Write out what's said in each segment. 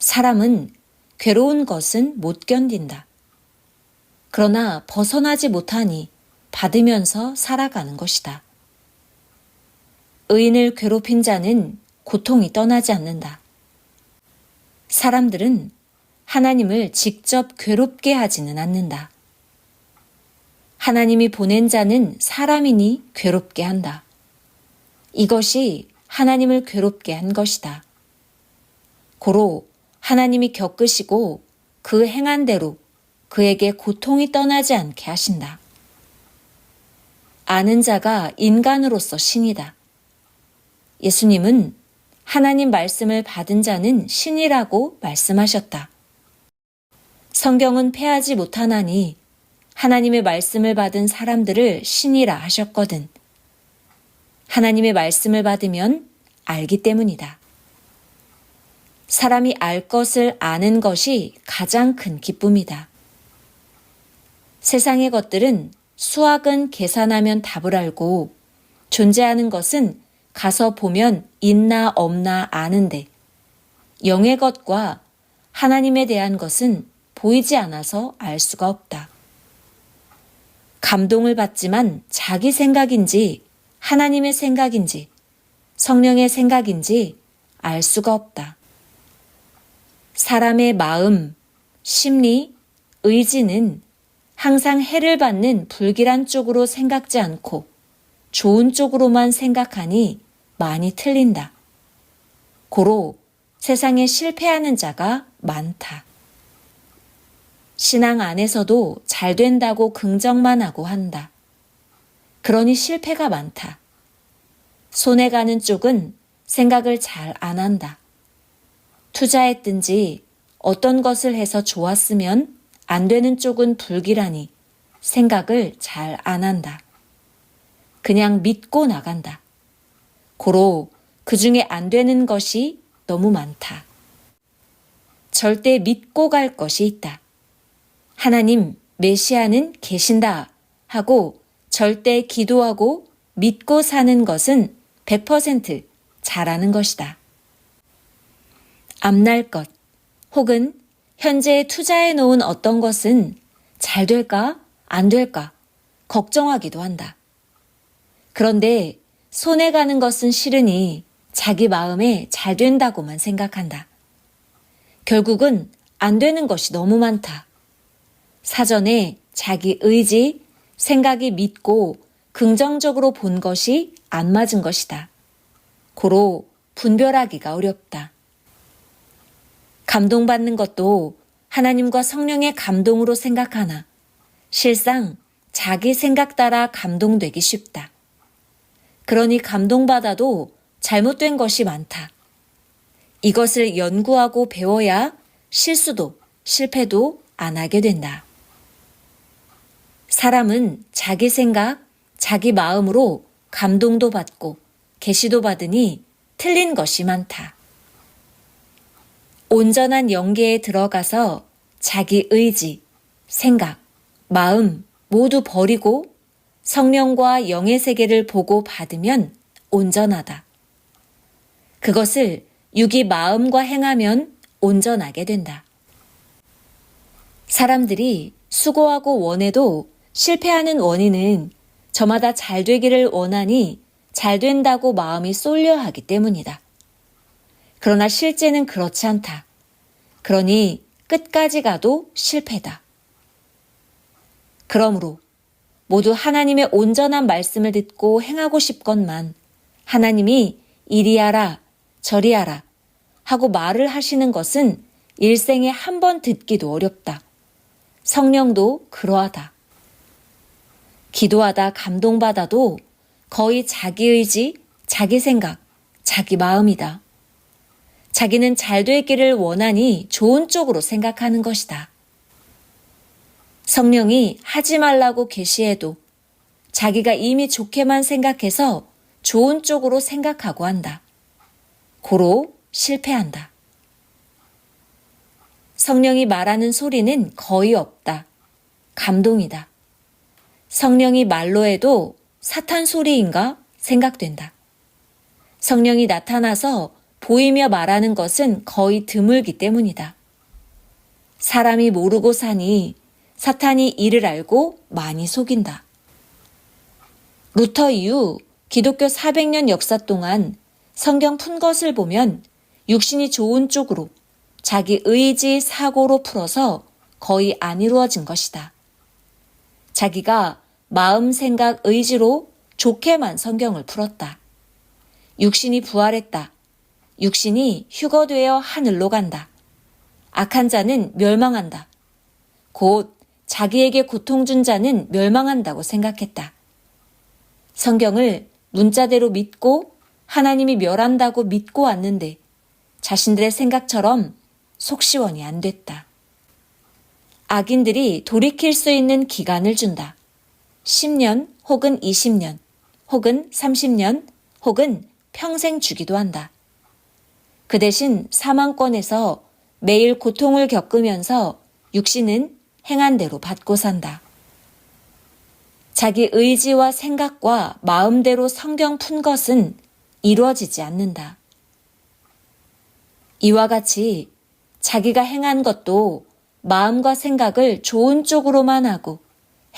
사람은 괴로운 것은 못 견딘다. 그러나 벗어나지 못하니 받으면서 살아가는 것이다. 의인을 괴롭힌 자는 고통이 떠나지 않는다. 사람들은 하나님을 직접 괴롭게 하지는 않는다. 하나님이 보낸 자는 사람이니 괴롭게 한다. 이것이 하나님을 괴롭게 한 것이다. 고로 하나님이 겪으시고 그 행한 대로 그에게 고통이 떠나지 않게 하신다. 아는 자가 인간으로서 신이다. 예수님은 하나님 말씀을 받은 자는 신이라고 말씀하셨다. 성경은 패하지 못하나니 하나님의 말씀을 받은 사람들을 신이라 하셨거든. 하나님의 말씀을 받으면 알기 때문이다. 사람이 알 것을 아는 것이 가장 큰 기쁨이다. 세상의 것들은 수학은 계산하면 답을 알고 존재하는 것은 가서 보면 있나 없나 아는데 영의 것과 하나님에 대한 것은 보이지 않아서 알 수가 없다. 감동을 받지만 자기 생각인지 하나님의 생각인지 성령의 생각인지 알 수가 없다. 사람의 마음, 심리, 의지는 항상 해를 받는 불길한 쪽으로 생각지 않고 좋은 쪽으로만 생각하니 많이 틀린다. 고로 세상에 실패하는 자가 많다. 신앙 안에서도 잘 된다고 긍정만 하고 한다. 그러니 실패가 많다. 손해 가는 쪽은 생각을 잘 안 한다. 투자했든지 어떤 것을 해서 좋았으면 안 되는 쪽은 불길하니 생각을 잘 안 한다. 그냥 믿고 나간다. 고로 그 중에 안 되는 것이 너무 많다. 절대 믿고 갈 것이 있다. 하나님, 메시아는 계신다 하고 절대 기도하고 믿고 사는 것은 100% 잘하는 것이다. 앞날 것 혹은 현재 투자해 놓은 어떤 것은 잘 될까 안 될까 걱정하기도 한다. 그런데 손해 가는 것은 싫으니 자기 마음에 잘 된다고만 생각한다. 결국은 안 되는 것이 너무 많다. 사전에 자기 의지, 생각이 믿고 긍정적으로 본 것이 안 맞은 것이다. 고로 분별하기가 어렵다. 감동받는 것도 하나님과 성령의 감동으로 생각하나 실상 자기 생각 따라 감동되기 쉽다. 그러니 감동받아도 잘못된 것이 많다. 이것을 연구하고 배워야 실수도 실패도 안 하게 된다. 사람은 자기 생각, 자기 마음으로 감동도 받고 계시도 받으니 틀린 것이 많다. 온전한 영계에 들어가서 자기 의지, 생각, 마음 모두 버리고 성령과 영의 세계를 보고 받으면 온전하다. 그것을 육이 마음과 행하면 온전하게 된다. 사람들이 수고하고 원해도 실패하는 원인은 저마다 잘 되기를 원하니 잘 된다고 마음이 쏠려 하기 때문이다. 그러나 실제는 그렇지 않다. 그러니 끝까지 가도 실패다. 그러므로 모두 하나님의 온전한 말씀을 듣고 행하고 싶건만 하나님이 이리 하라 저리 하라 하고 말을 하시는 것은 일생에 한 번 듣기도 어렵다. 성령도 그러하다. 기도하다 감동받아도 거의 자기 의지, 자기 생각, 자기 마음이다. 자기는 잘 되기를 원하니 좋은 쪽으로 생각하는 것이다. 성령이 하지 말라고 계시해도 자기가 이미 좋게만 생각해서 좋은 쪽으로 생각하고 한다. 고로 실패한다. 성령이 말하는 소리는 거의 없다. 감동이다. 성령이 말로 해도 사탄 소리인가 생각된다. 성령이 나타나서 보이며 말하는 것은 거의 드물기 때문이다. 사람이 모르고 사니 사탄이 이를 알고 많이 속인다. 루터 이후 기독교 400년 역사 동안 성경 푼 것을 보면 육신이 좋은 쪽으로 자기 의지 사고로 풀어서 거의 안 이루어진 것이다. 자기가 마음, 생각, 의지로 좋게만 성경을 풀었다. 육신이 부활했다. 육신이 휴거되어 하늘로 간다. 악한 자는 멸망한다. 곧 자기에게 고통 준 자는 멸망한다고 생각했다. 성경을 문자대로 믿고 하나님이 멸한다고 믿고 왔는데 자신들의 생각처럼 속시원이 안 됐다. 악인들이 돌이킬 수 있는 기간을 준다. 10년 혹은 20년 혹은 30년 혹은 평생 주기도 한다. 그 대신 사망권에서 매일 고통을 겪으면서 육신은 행한 대로 받고 산다. 자기 의지와 생각과 마음대로 성경 푼 것은 이루어지지 않는다. 이와 같이 자기가 행한 것도 마음과 생각을 좋은 쪽으로만 하고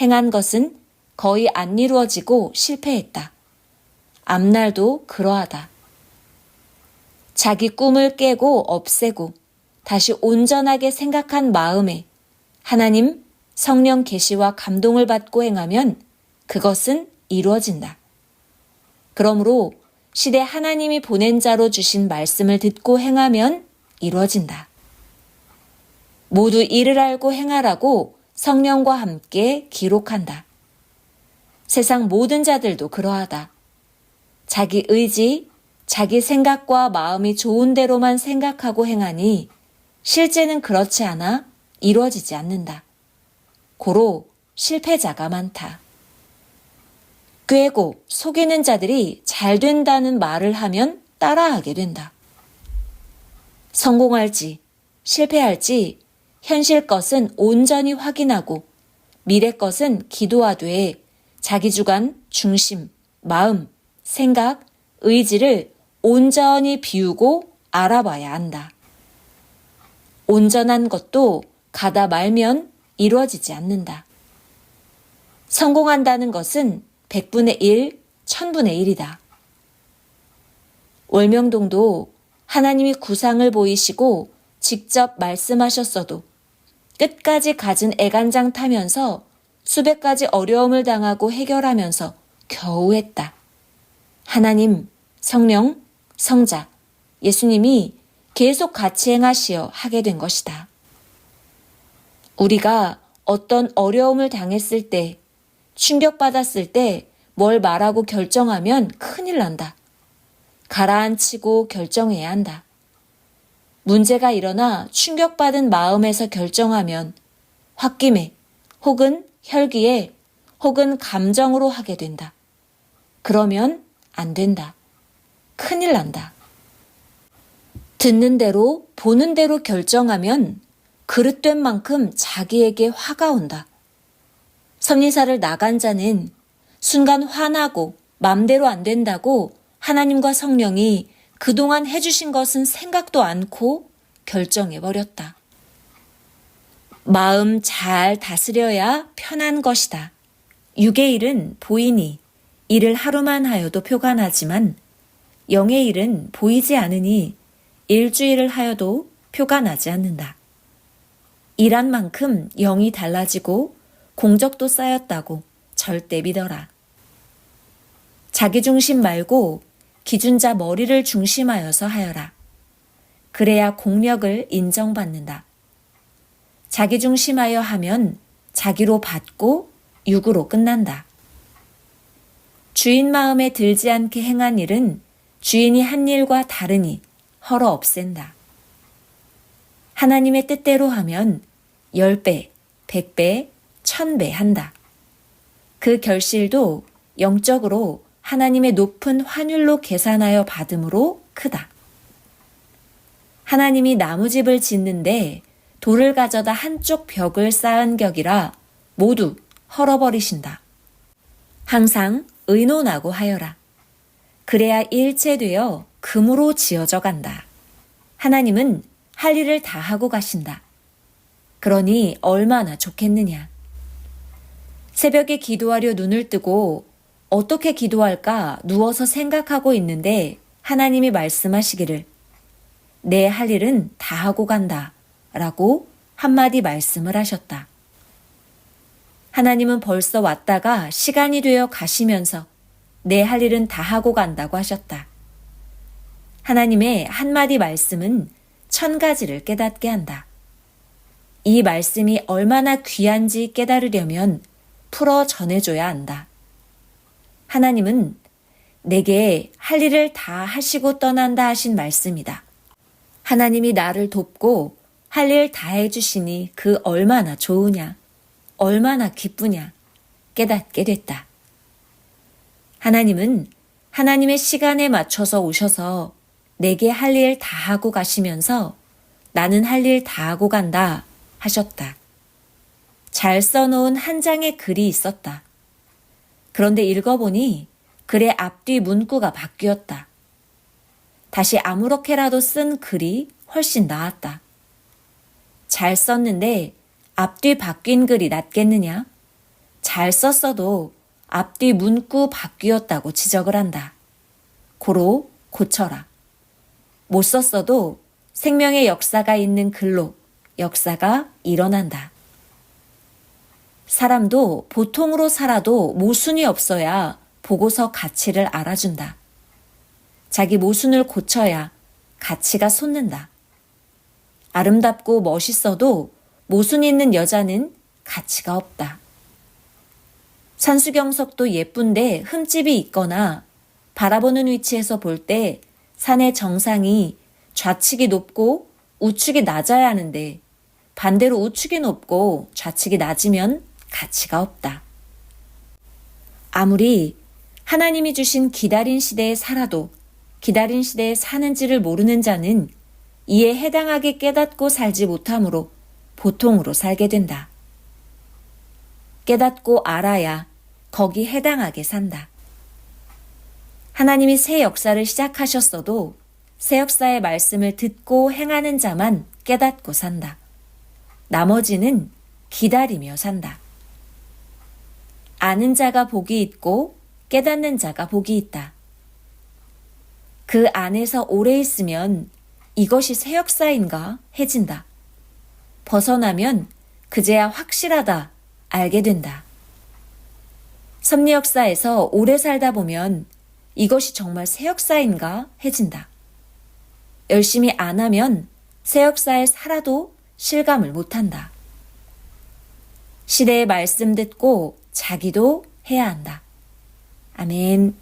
행한 것은 거의 안 이루어지고 실패했다. 앞날도 그러하다. 자기 꿈을 깨고 없애고 다시 온전하게 생각한 마음에 하나님, 성령 계시와 감동을 받고 행하면 그것은 이루어진다. 그러므로 시대 하나님이 보낸 자로 주신 말씀을 듣고 행하면 이루어진다. 모두 이를 알고 행하라고 성령과 함께 기록한다. 세상 모든 자들도 그러하다. 자기 의지, 자기 생각과 마음이 좋은 대로만 생각하고 행하니 실제는 그렇지 않아 이루어지지 않는다. 고로 실패자가 많다. 꾀고 속이는 자들이 잘 된다는 말을 하면 따라하게 된다. 성공할지 실패할지 현실 것은 온전히 확인하고 미래 것은 기도하되 자기 주관, 중심, 마음, 생각, 의지를 온전히 비우고 알아봐야 한다. 온전한 것도 가다 말면 이루어지지 않는다. 성공한다는 것은 100분의 1, 1000분의 1이다. 월명동도 하나님이 구상을 보이시고 직접 말씀하셨어도 끝까지 갖은 애간장 타면서 수백 가지 어려움을 당하고 해결하면서 겨우 했다. 하나님, 성령, 성자, 예수님이 계속 같이 행하시어 하게 된 것이다. 우리가 어떤 어려움을 당했을 때, 충격받았을 때 뭘 말하고 결정하면 큰일 난다. 가라앉히고 결정해야 한다. 문제가 일어나 충격받은 마음에서 결정하면 홧김에 혹은 혈기에 혹은 감정으로 하게 된다. 그러면 안 된다. 큰일 난다. 듣는 대로 보는 대로 결정하면 그릇된 만큼 자기에게 화가 온다. 섭리사를 나간 자는 순간 화나고 맘대로 안 된다고 하나님과 성령이 그동안 해주신 것은 생각도 않고 결정해버렸다. 마음 잘 다스려야 편한 것이다. 육의 일은 보이니 일을 하루만 하여도 표가 나지만 영의 일은 보이지 않으니 일주일을 하여도 표가 나지 않는다. 일한 만큼 영이 달라지고 공적도 쌓였다고 절대 믿어라. 자기 중심 말고 기준자 머리를 중심하여서 하여라. 그래야 공력을 인정받는다. 자기 중심하여 하면 자기로 받고 육으로 끝난다. 주인 마음에 들지 않게 행한 일은 주인이 한 일과 다르니 헐어 없앤다. 하나님의 뜻대로 하면 10배, 100배, 1000배 한다. 그 결실도 영적으로 하나님의 높은 환율로 계산하여 받음으로 크다. 하나님이 나무집을 짓는데 돌을 가져다 한쪽 벽을 쌓은 격이라 모두 헐어버리신다. 항상 의논하고 하여라. 그래야 일체되어 금으로 지어져 간다. 하나님은 할 일을 다 하고 가신다. 그러니 얼마나 좋겠느냐. 새벽에 기도하려 눈을 뜨고 어떻게 기도할까 누워서 생각하고 있는데 하나님이 말씀하시기를 내 할 일은 다 하고 간다 라고 한마디 말씀을 하셨다. 하나님은 벌써 왔다가 시간이 되어 가시면서 내 할 일은 다 하고 간다고 하셨다. 하나님의 한마디 말씀은 1000가지를 깨닫게 한다. 이 말씀이 얼마나 귀한지 깨달으려면 풀어 전해줘야 한다. 하나님은 내게 할 일을 다 하시고 떠난다 하신 말씀이다. 하나님이 나를 돕고 할 일 다 해주시니 그 얼마나 좋으냐, 얼마나 기쁘냐 깨닫게 됐다. 하나님은 하나님의 시간에 맞춰서 오셔서 내게 할 일 다 하고 가시면서 나는 할 일 다 하고 간다 하셨다. 잘 써놓은 한 장의 글이 있었다. 그런데 읽어보니 글의 앞뒤 문구가 바뀌었다. 다시 아무렇게라도 쓴 글이 훨씬 나았다. 잘 썼는데 앞뒤 바뀐 글이 낫겠느냐? 잘 썼어도 앞뒤 문구 바뀌었다고 지적을 한다. 고로 고쳐라. 못 썼어도 생명의 역사가 있는 글로 역사가 일어난다. 사람도 보통으로 살아도 모순이 없어야 보고서 가치를 알아준다. 자기 모순을 고쳐야 가치가 솟는다. 아름답고 멋있어도 모순 있는 여자는 가치가 없다. 산수경석도 예쁜데 흠집이 있거나 바라보는 위치에서 볼 때 산의 정상이 좌측이 높고 우측이 낮아야 하는데 반대로 우측이 높고 좌측이 낮으면 가치가 없다. 아무리 하나님이 주신 기다린 시대에 살아도 기다린 시대에 사는지를 모르는 자는 이에 해당하게 깨닫고 살지 못하므로 보통으로 살게 된다. 깨닫고 알아야 거기 해당하게 산다. 하나님이 새 역사를 시작하셨어도 새 역사의 말씀을 듣고 행하는 자만 깨닫고 산다. 나머지는 기다리며 산다. 아는 자가 복이 있고 깨닫는 자가 복이 있다. 그 안에서 오래 있으면 이것이 새 역사인가 해진다. 벗어나면 그제야 확실하다 알게 된다. 섭리 역사에서 오래 살다 보면 이것이 정말 새 역사인가 해진다. 열심히 안 하면 새 역사에 살아도 실감을 못한다. 시대의 말씀 듣고 자기도 해야 한다. 아멘.